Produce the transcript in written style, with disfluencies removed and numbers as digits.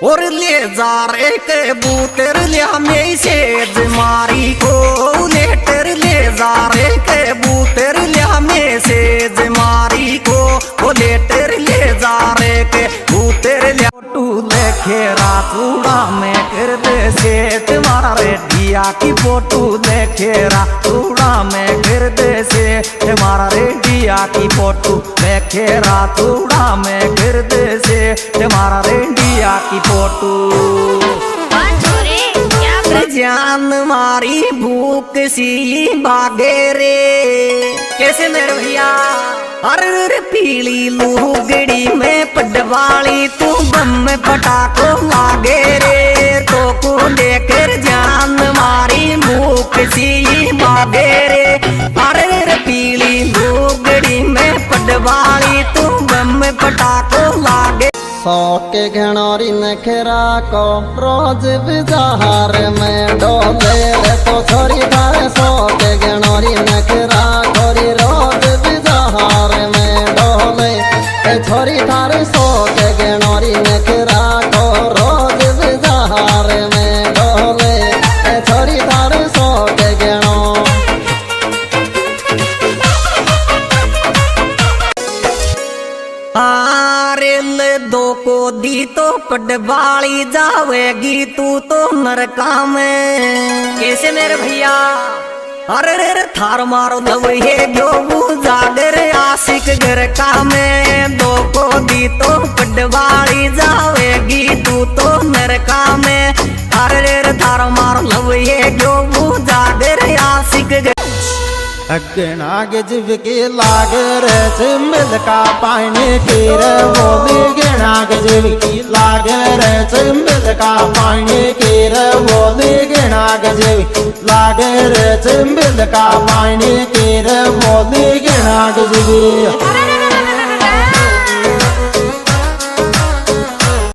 और ले जा रे के बूतर लिया में सेज मारी को लेटर ले जा रे के बूतर लिया में सेज मारी को वो लेटर ले जा रे के बूतर लिया टू लेखे रातूड़ा में कर दे से तुम्हारा रेडिया की फोटो लेखे रातूड़ा में कर दे से तुम्हारा रेडिया की फोटो लेखे रातूड़ा में कर दे से तुम्हारा रेडिया की फोटो जान मारी भूख सी भागे रे कैसे मेरे भैया अरे पीली लुगड़ी में पडवाली तू बम में पटाखो लागे रे तो को लेकर जान मारी भूख सी भागे रे अरे पीली लुगड़ी में पडवाली तू बम में पटाखो लागे सौके घनौरी नखरा को रोज बिजार में डोले रे तो छोरी धारे सौके घनौरी नखरा खोरी रोज बिजार में डोले छोरी धारे सौके घनौरी नखरा को रोज बिजार में डोले छोरी धारे सौके घनो दो को दी तो पडवाली जावेगी तू तो नरका में कैसे मेरे भैया अरे रे थार मारो दवहे जो जागर आशिक घर का में दो को दी तो पडवाली जावेगी तू तो नरका में अरे रे थार मारो दवहे जो जागर आशिक अगना गजब के लागर चिमिल का पानी के रे बोली गना गजब की लागर चिमिल का पानी के रे बोली गना गजब लागर चिमिल का पानी के रे बोली गना गजब